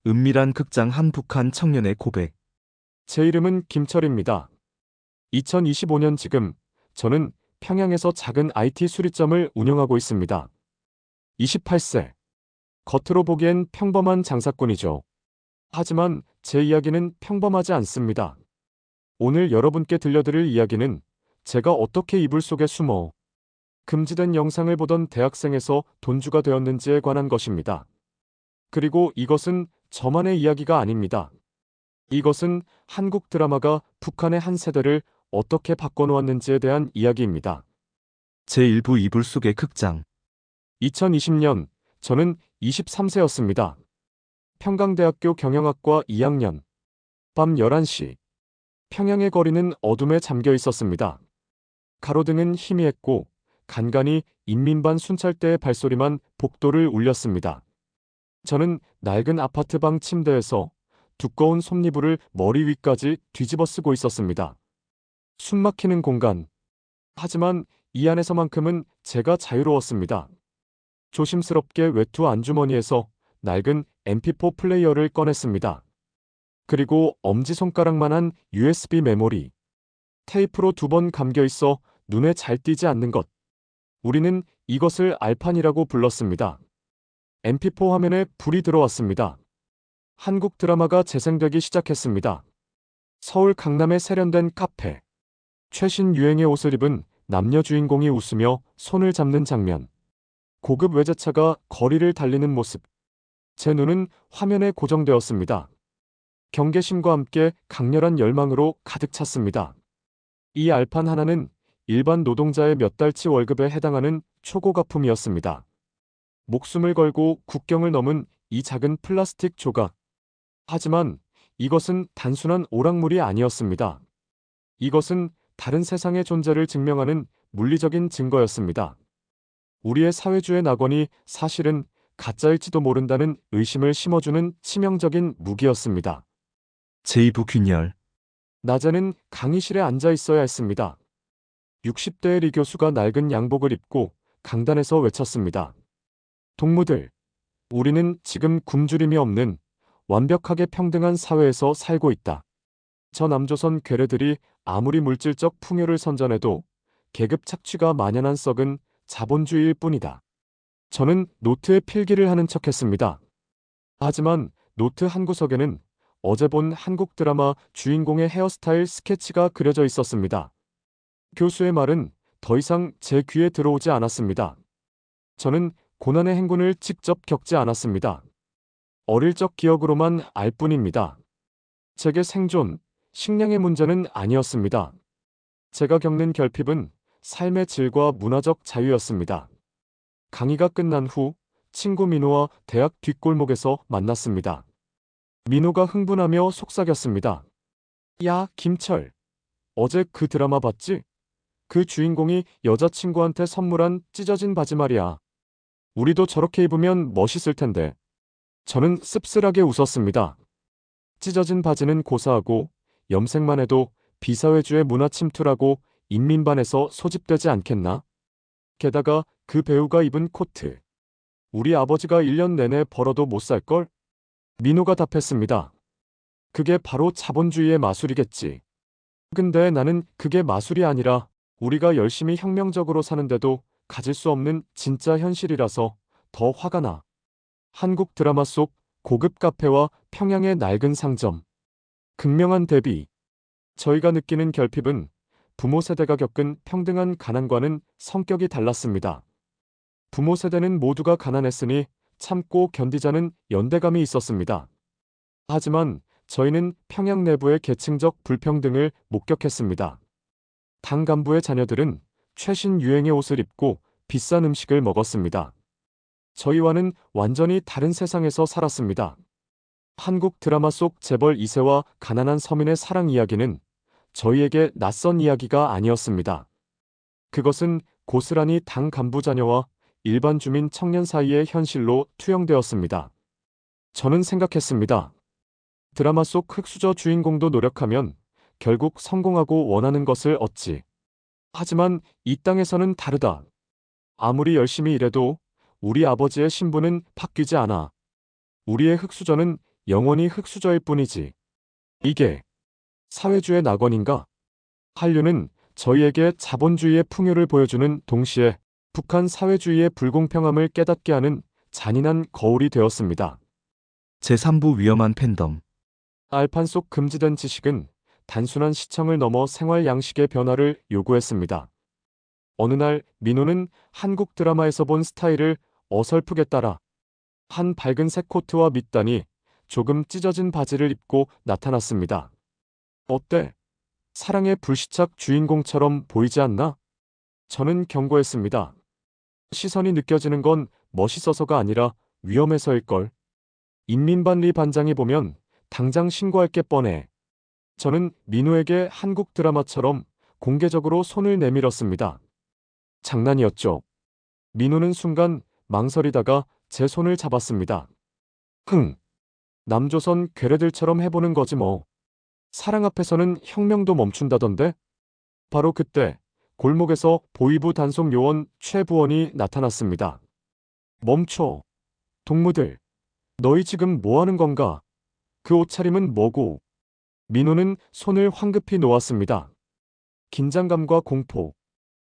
은밀한 극장 한 북한 청년의 고백. 제 이름은 김철입니다. 2025년 지금 저는 평양에서 작은 IT 수리점을 운영하고 있습니다. 28세. 겉으로 보기엔 평범한 장사꾼이죠. 하지만 제 이야기는 평범하지 않습니다. 오늘 여러분께 들려드릴 이야기는 제가 어떻게 이불 속에 숨어 금지된 영상을 보던 대학생에서 돈주가 되었는지에 관한 것입니다. 그리고 이것은 저만의 이야기가 아닙니다. 이것은 한국 드라마가 북한의 한 세대를 어떻게 바꿔놓았는지에 대한 이야기입니다. 제1부 이불 속의 극장. 2020년, 저는 23세였습니다. 평강대학교 경영학과 2학년. 밤 11시. 평양의 거리는 어둠에 잠겨 있었습니다. 가로등은 희미했고, 간간히 인민반 순찰대의 발소리만 복도를 울렸습니다. 저는 낡은 아파트방 침대에서 두꺼운 솜니부를 머리 위까지 뒤집어 쓰고 있었습니다. 숨막히는 공간. 하지만 이 안에서만큼은 제가 자유로웠습니다. 조심스럽게 외투 안주머니에서 낡은 MP4 플레이어를 꺼냈습니다. 그리고 엄지손가락만한 USB 메모리. 테이프로 2번 감겨 있어 눈에 잘 띄지 않는 것. 우리는 이것을 알판이라고 불렀습니다. MP4 화면에 불이 들어왔습니다. 한국 드라마가 재생되기 시작했습니다. 서울 강남의 세련된 카페. 최신 유행의 옷을 입은 남녀 주인공이 웃으며 손을 잡는 장면. 고급 외제차가 거리를 달리는 모습. 제 눈은 화면에 고정되었습니다. 경계심과 함께 강렬한 열망으로 가득 찼습니다. 이 알판 하나는 일반 노동자의 몇 달치 월급에 해당하는 초고가품이었습니다. 목숨을 걸고 국경을 넘은 이 작은 플라스틱 조각. 하지만 이것은 단순한 오락물이 아니었습니다. 이것은 다른 세상의 존재를 증명하는 물리적인 증거였습니다. 우리의 사회주의 낙원이 사실은 가짜일지도 모른다는 의심을 심어주는 치명적인 무기였습니다. 제2부 균열. 낮에는 강의실에 앉아 있어야 했습니다. 60대의 리 교수가 낡은 양복을 입고 강단에서 외쳤습니다. 동무들, 우리는 지금 굶주림이 없는 완벽하게 평등한 사회에서 살고 있다. 저 남조선 괴뢰들이 아무리 물질적 풍요를 선전해도 계급 착취가 만연한 썩은 자본주의일 뿐이다. 저는 노트에 필기를 하는 척했습니다. 하지만 노트 한 구석에는 어제 본 한국 드라마 주인공의 헤어스타일 스케치가 그려져 있었습니다. 교수의 말은 더 이상 제 귀에 들어오지 않았습니다. 저는 고난의 행군을 직접 겪지 않았습니다. 어릴 적 기억으로만 알 뿐입니다. 제게 생존, 식량의 문제는 아니었습니다. 제가 겪는 결핍은 삶의 질과 문화적 자유였습니다. 강의가 끝난 후 친구 민호와 대학 뒷골목에서 만났습니다. 민호가 흥분하며 속삭였습니다. 야, 김철. 어제 그 드라마 봤지? 그 주인공이 여자친구한테 선물한 찢어진 바지 말이야. 우리도 저렇게 입으면 멋있을 텐데. 저는 씁쓸하게 웃었습니다. 찢어진 바지는 고사하고 염색만 해도 비사회주의 문화 침투라고 인민반에서 소집되지 않겠나? 게다가 그 배우가 입은 코트. 우리 아버지가 1년 내내 벌어도 못 살걸? 민호가 답했습니다. 그게 바로 자본주의의 마술이겠지. 근데 나는 그게 마술이 아니라 우리가 열심히 혁명적으로 사는데도 가질 수 없는 진짜 현실이라서 더 화가 나. 한국 드라마 속 고급 카페와 평양의 낡은 상점. 극명한 대비. 저희가 느끼는 결핍은 부모 세대가 겪은 평등한 가난과는 성격이 달랐습니다. 부모 세대는 모두가 가난했으니 참고 견디자는 연대감이 있었습니다. 하지만 저희는 평양 내부의 계층적 불평등을 목격했습니다. 당 간부의 자녀들은 최신 유행의 옷을 입고 비싼 음식을 먹었습니다. 저희와는 완전히 다른 세상에서 살았습니다. 한국 드라마 속 재벌 2세와 가난한 서민의 사랑 이야기는 저희에게 낯선 이야기가 아니었습니다. 그것은 고스란히 당 간부 자녀와 일반 주민 청년 사이의 현실로 투영되었습니다. 저는 생각했습니다. 드라마 속 흑수저 주인공도 노력하면 결국 성공하고 원하는 것을 얻지. 하지만 이 땅에서는 다르다. 아무리 열심히 일해도 우리 아버지의 신분은 바뀌지 않아. 우리의 흑수저는 영원히 흙수저일 뿐이지. 이게 사회주의 낙원인가? 한류는 저희에게 자본주의의 풍요를 보여주는 동시에 북한 사회주의의 불공평함을 깨닫게 하는 잔인한 거울이 되었습니다. 제3부 위험한 팬덤. 알판 속 금지된 지식은 단순한 시청을 넘어 생활 양식의 변화를 요구했습니다. 어느 날 민호는 한국 드라마에서 본 스타일을 어설프게 따라 한 밝은색 코트와 밑단이 조금 찢어진 바지를 입고 나타났습니다. 어때? 사랑의 불시착 주인공처럼 보이지 않나? 저는 경고했습니다. 시선이 느껴지는 건 멋있어서가 아니라 위험해서일걸. 인민반리 반장이 보면 당장 신고할 게 뻔해. 저는 민호에게 한국 드라마처럼 공개적으로 손을 내밀었습니다. 장난이었죠. 민호는 순간 망설이다가 제 손을 잡았습니다. 남조선 괴뢰들처럼 해보는 거지 뭐. 사랑 앞에서는 혁명도 멈춘다던데? 바로 그때 골목에서 보위부 단속 요원 최부원이 나타났습니다. 멈춰. 동무들. 너희 지금 뭐 하는 건가? 그 옷차림은 뭐고? 민호는 손을 황급히 놓았습니다. 긴장감과 공포.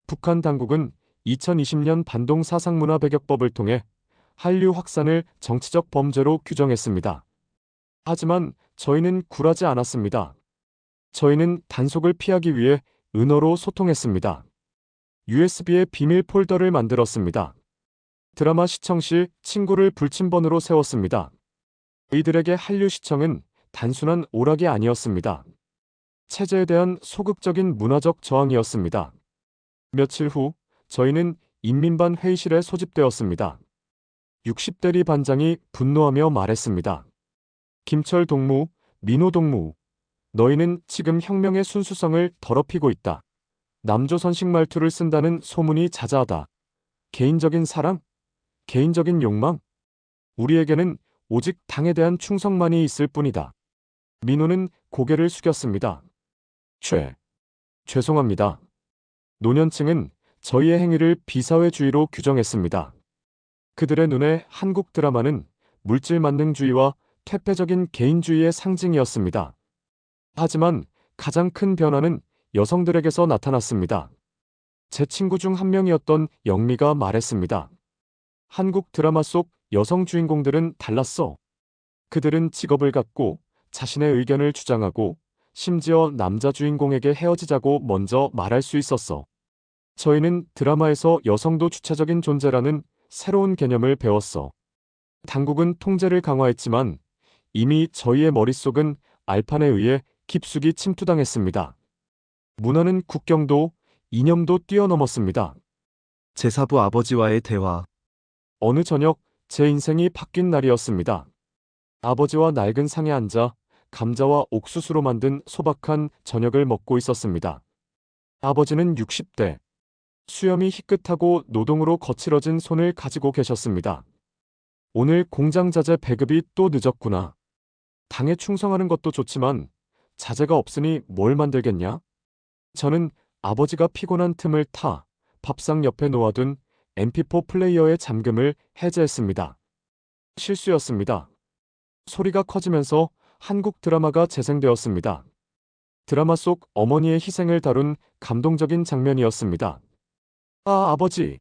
북한 당국은 2020년 반동 사상문화 배격법을 통해 한류 확산을 정치적 범죄로 규정했습니다. 하지만 저희는 굴하지 않았습니다. 저희는 단속을 피하기 위해 은어로 소통했습니다. USB에 비밀 폴더를 만들었습니다. 드라마 시청 시 친구를 불침번으로 세웠습니다. 이들에게 한류 시청은 단순한 오락이 아니었습니다. 체제에 대한 소극적인 문화적 저항이었습니다. 며칠 후 저희는 인민반 회의실에 소집되었습니다. 60대리 반장이 분노하며 말했습니다. 김철 동무, 민호 동무, 너희는 지금 혁명의 순수성을 더럽히고 있다. 남조선식 말투를 쓴다는 소문이 자자하다. 개인적인 사랑? 개인적인 욕망? 우리에게는 오직 당에 대한 충성만이 있을 뿐이다. 민호는 고개를 숙였습니다. 죄송합니다. 노년층은 저희의 행위를 비사회주의로 규정했습니다. 그들의 눈에 한국 드라마는 물질 만능주의와 퇴폐적인 개인주의의 상징이었습니다. 하지만 가장 큰 변화는 여성들에게서 나타났습니다. 제 친구 중 한 명이었던 영미가 말했습니다. 한국 드라마 속 여성 주인공들은 달랐어. 그들은 직업을 갖고 자신의 의견을 주장하고 심지어 남자 주인공에게 헤어지자고 먼저 말할 수 있었어. 저희는 드라마에서 여성도 주체적인 존재라는 새로운 개념을 배웠어. 당국은 통제를 강화했지만 이미 저희의 머릿속은 알판에 의해 깊숙이 침투당했습니다. 문화는 국경도 이념도 뛰어넘었습니다. 제4부 아버지와의 대화. 어느 저녁 제 인생이 바뀐 날이었습니다. 아버지와 낡은 상에 앉아 감자와 옥수수로 만든 소박한 저녁을 먹고 있었습니다. 아버지는 60대. 수염이 희끗하고 노동으로 거칠어진 손을 가지고 계셨습니다. 오늘 공장 자재 배급이 또 늦었구나. 당에 충성하는 것도 좋지만 자재가 없으니 뭘 만들겠냐? 저는 아버지가 피곤한 틈을 타 밥상 옆에 놓아둔 MP4 플레이어의 잠금을 해제했습니다. 실수였습니다. 소리가 커지면서 한국 드라마가 재생되었습니다. 드라마 속 어머니의 희생을 다룬 감동적인 장면이었습니다. 아버지.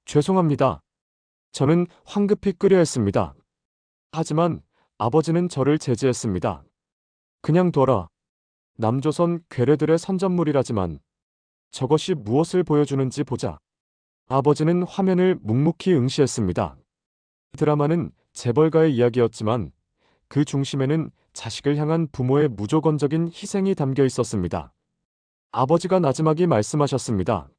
죄송합니다. 저는 황급히 끄려 했습니다. 하지만 아버지는 저를 제지했습니다. 그냥 둬라. 남조선 괴뢰들의 선전물이라지만 저것이 무엇을 보여주는지 보자. 아버지는 화면을 묵묵히 응시했습니다. 드라마는 재벌가의 이야기였지만 그 중심에는 자식을 향한 부모의 무조건적인 희생이 담겨 있었습니다. 아버지가 나지막이 말씀하셨습니다.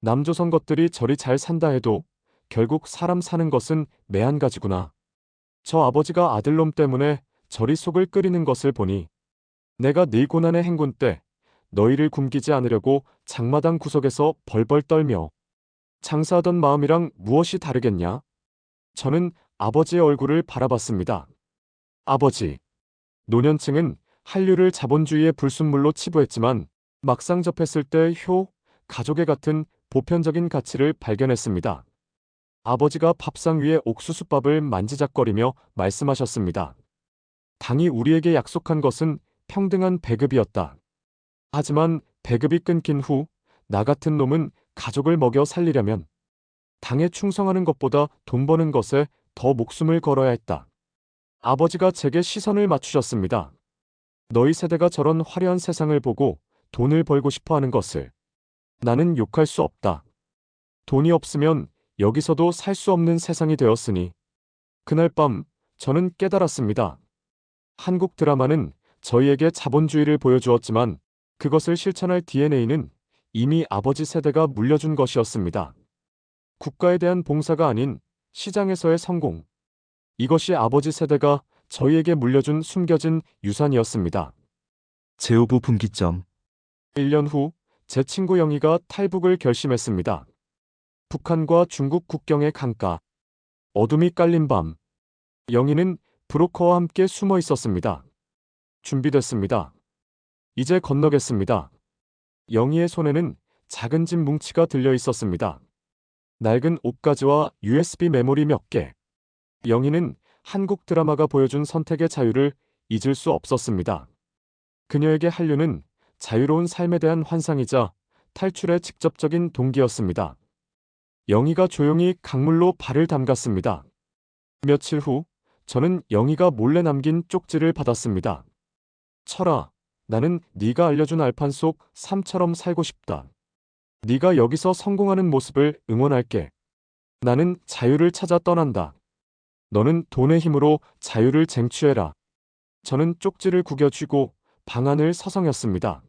남조선 것들이 저리 잘 산다 해도 결국 사람 사는 것은 매한가지구나. 저 아버지가 아들놈 때문에 저리 속을 끓이는 것을 보니 내가 네 고난의 행군 때 너희를 굶기지 않으려고 장마당 구석에서 벌벌 떨며 장사하던 마음이랑 무엇이 다르겠냐? 저는 아버지의 얼굴을 바라봤습니다. 아버지. 노년층은 한류를 자본주의의 불순물로 치부했지만 막상 접했을 때 가족의 같은 보편적인 가치를 발견했습니다. 아버지가 밥상 위에 옥수수밥을 만지작거리며 말씀하셨습니다. 당이 우리에게 약속한 것은 평등한 배급이었다. 하지만 배급이 끊긴 후 나 같은 놈은 가족을 먹여 살리려면 당에 충성하는 것보다 돈 버는 것에 더 목숨을 걸어야 했다. 아버지가 제게 시선을 맞추셨습니다. 너희 세대가 저런 화려한 세상을 보고 돈을 벌고 싶어 하는 것을 나는 욕할 수 없다. 돈이 없으면 여기서도 살 수 없는 세상이 되었으니 그날 밤 저는 깨달았습니다. 한국 드라마는 저희에게 자본주의를 보여주었지만 그것을 실천할 DNA는 이미 아버지 세대가 물려준 것이었습니다. 국가에 대한 봉사가 아닌 시장에서의 성공. 이것이 아버지 세대가 저희에게 물려준 숨겨진 유산이었습니다. 제오부 분기점. 1년 후 제 친구 영희가 탈북을 결심했습니다. 북한과 중국 국경의 강가. 어둠이 깔린 밤. 영희는 브로커와 함께 숨어 있었습니다. 준비됐습니다. 이제 건너겠습니다. 영희의 손에는 작은 집 뭉치가 들려 있었습니다. 낡은 옷가지와 USB 메모리 몇 개. 영희는 한국 드라마가 보여준 선택의 자유를 잊을 수 없었습니다. 그녀에게 한류는 자유로운 삶에 대한 환상이자 탈출의 직접적인 동기였습니다. 영희가 조용히 강물로 발을 담갔습니다. 며칠 후 저는 영희가 몰래 남긴 쪽지를 받았습니다. 철아, 나는 네가 알려준 알판 속 삶처럼 살고 싶다. 네가 여기서 성공하는 모습을 응원할게. 나는 자유를 찾아 떠난다. 너는 돈의 힘으로 자유를 쟁취해라. 저는 쪽지를 구겨쥐고 방안을 서성였습니다.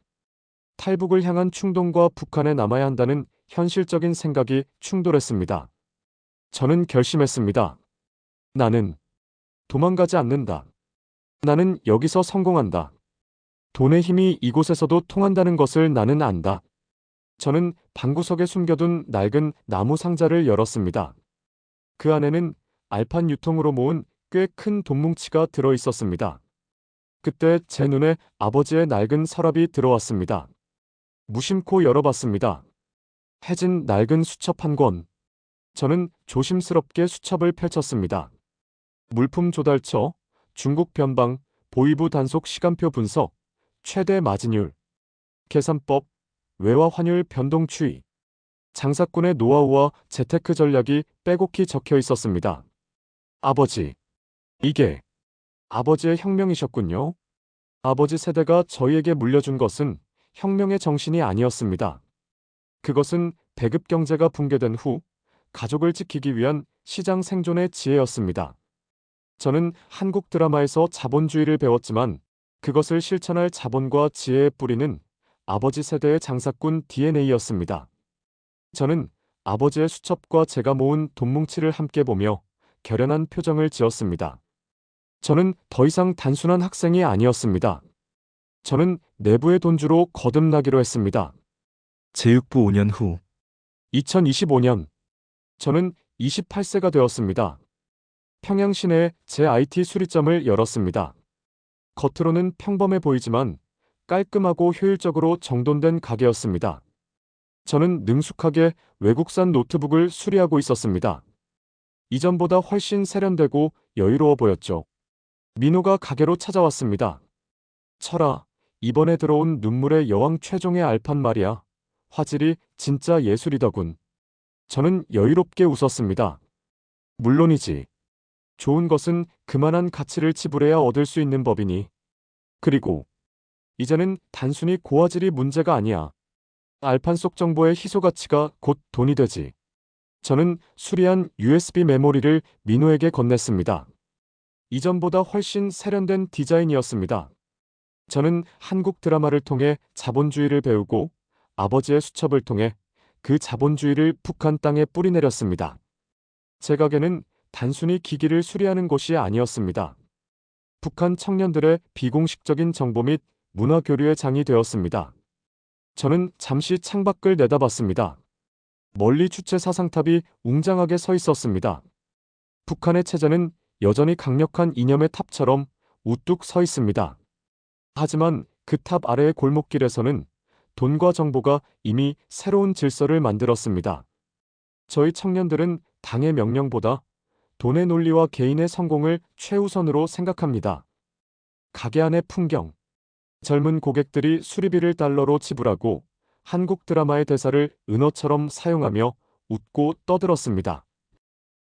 탈북을 향한 충동과 북한에 남아야 한다는 현실적인 생각이 충돌했습니다. 저는 결심했습니다. 나는 도망가지 않는다. 나는 여기서 성공한다. 돈의 힘이 이곳에서도 통한다는 것을 나는 안다. 저는 방구석에 숨겨둔 낡은 나무 상자를 열었습니다. 그 안에는 알판 유통으로 모은 꽤 큰 돈뭉치가 들어 있었습니다. 그때 제 눈에 아버지의 낡은 서랍이 들어왔습니다. 무심코 열어봤습니다. 해진 낡은 수첩 한 권. 저는 조심스럽게 수첩을 펼쳤습니다. 물품 조달처, 중국 변방, 보이부 단속 시간표 분석, 최대 마진율, 계산법, 외화 환율 변동 추이, 장사꾼의 노하우와 재테크 전략이 빼곡히 적혀 있었습니다. 아버지. 이게 아버지의 혁명이셨군요. 아버지 세대가 저희에게 물려준 것은 혁명의 정신이 아니었습니다. 그것은 배급 경제가 붕괴된 후 가족을 지키기 위한 시장 생존의 지혜였습니다. 저는 한국 드라마에서 자본주의를 배웠지만 그것을 실천할 자본과 지혜의 뿌리는 아버지 세대의 장사꾼 DNA였습니다. 저는 아버지의 수첩과 제가 모은 돈뭉치를 함께 보며 결연한 표정을 지었습니다. 저는 더 이상 단순한 학생이 아니었습니다. 저는 내부의 돈주로 거듭나기로 했습니다. 제육부 5년 후. 2025년, 저는 28세가 되었습니다. 평양 시내에 제 IT 수리점을 열었습니다. 겉으로는 평범해 보이지만 깔끔하고 효율적으로 정돈된 가게였습니다. 저는 능숙하게 외국산 노트북을 수리하고 있었습니다. 이전보다 훨씬 세련되고 여유로워 보였죠. 민호가 가게로 찾아왔습니다. 철아, 이번에 들어온 눈물의 여왕 최종의 알판 말이야. 화질이 진짜 예술이더군. 저는 여유롭게 웃었습니다. 물론이지. 좋은 것은 그만한 가치를 지불해야 얻을 수 있는 법이니. 그리고 이제는 단순히 고화질이 문제가 아니야. 알판 속 정보의 희소 가치가 곧 돈이 되지. 저는 수리한 USB 메모리를 민호에게 건넸습니다. 이전보다 훨씬 세련된 디자인이었습니다. 저는 한국 드라마를 통해 자본주의를 배우고 아버지의 수첩을 통해 그 자본주의를 북한 땅에 뿌리내렸습니다. 제 가게는 단순히 기기를 수리하는 곳이 아니었습니다. 북한 청년들의 비공식적인 정보 및 문화 교류의 장이 되었습니다. 저는 잠시 창밖을 내다봤습니다. 멀리 주체 사상탑이 웅장하게 서 있었습니다. 북한의 체제는 여전히 강력한 이념의 탑처럼 우뚝 서 있습니다. 하지만 그 탑 아래의 골목길에서는 돈과 정보가 이미 새로운 질서를 만들었습니다. 저희 청년들은 당의 명령보다 돈의 논리와 개인의 성공을 최우선으로 생각합니다. 가게 안의 풍경. 젊은 고객들이 수리비를 달러로 지불하고 한국 드라마의 대사를 은어처럼 사용하며 웃고 떠들었습니다.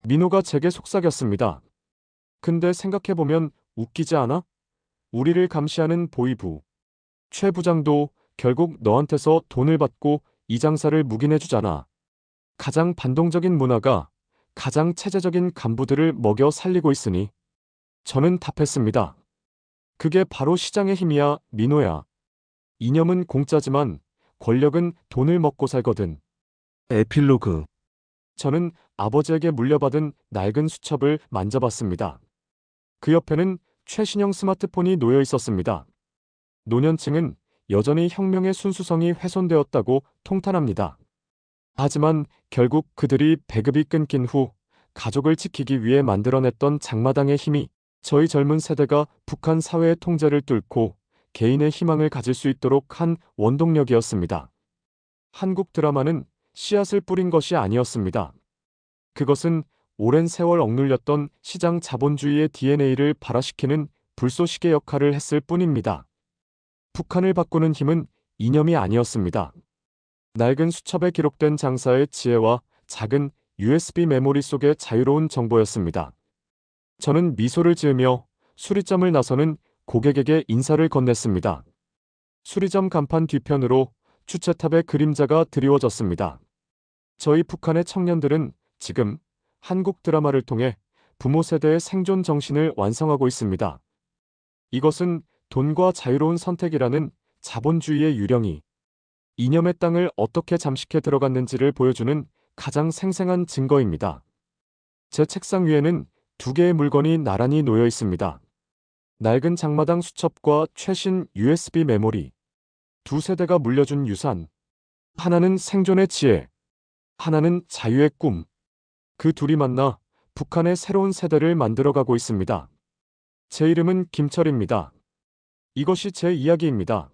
민호가 제게 속삭였습니다. 근데 생각해보면 웃기지 않아? 우리를 감시하는 보이부. 최 부장도 결국 너한테서 돈을 받고 이 장사를 묵인해주잖아. 가장 반동적인 문화가 가장 체제적인 간부들을 먹여 살리고 있으니. 저는 답했습니다. 그게 바로 시장의 힘이야, 민호야. 이념은 공짜지만 권력은 돈을 먹고 살거든. 에필로그. 저는 아버지에게 물려받은 낡은 수첩을 만져봤습니다. 그 옆에는 최신형 스마트폰이 놓여 있었습니다. 노년층은 여전히 혁명의 순수성이 훼손되었다고 통탄합니다. 하지만 결국 그들이 배급이 끊긴 후 가족을 지키기 위해 만들어냈던 장마당의 힘이 저희 젊은 세대가 북한 사회의 통제를 뚫고 개인의 희망을 가질 수 있도록 한 원동력이었습니다. 한국 드라마는 씨앗을 뿌린 것이 아니었습니다. 그것은 오랜 세월 억눌렸던 시장 자본주의의 DNA를 발화시키는 불쏘시개 역할을 했을 뿐입니다. 북한을 바꾸는 힘은 이념이 아니었습니다. 낡은 수첩에 기록된 장사의 지혜와 작은 USB 메모리 속의 자유로운 정보였습니다. 저는 미소를 지으며 수리점을 나서는 고객에게 인사를 건넸습니다. 수리점 간판 뒤편으로 주체탑의 그림자가 드리워졌습니다. 저희 북한의 청년들은 지금 한국 드라마를 통해 부모 세대의 생존 정신을 완성하고 있습니다. 이것은 돈과 자유로운 선택이라는 자본주의의 유령이 이념의 땅을 어떻게 잠식해 들어갔는지를 보여주는 가장 생생한 증거입니다. 제 책상 위에는 두 개의 물건이 나란히 놓여 있습니다. 낡은 장마당 수첩과 최신 USB 메모리. 두 세대가 물려준 유산. 하나는 생존의 지혜, 하나는 자유의 꿈. 그 둘이 만나 북한의 새로운 세대를 만들어가고 있습니다. 제 이름은 김철입니다. 이것이 제 이야기입니다.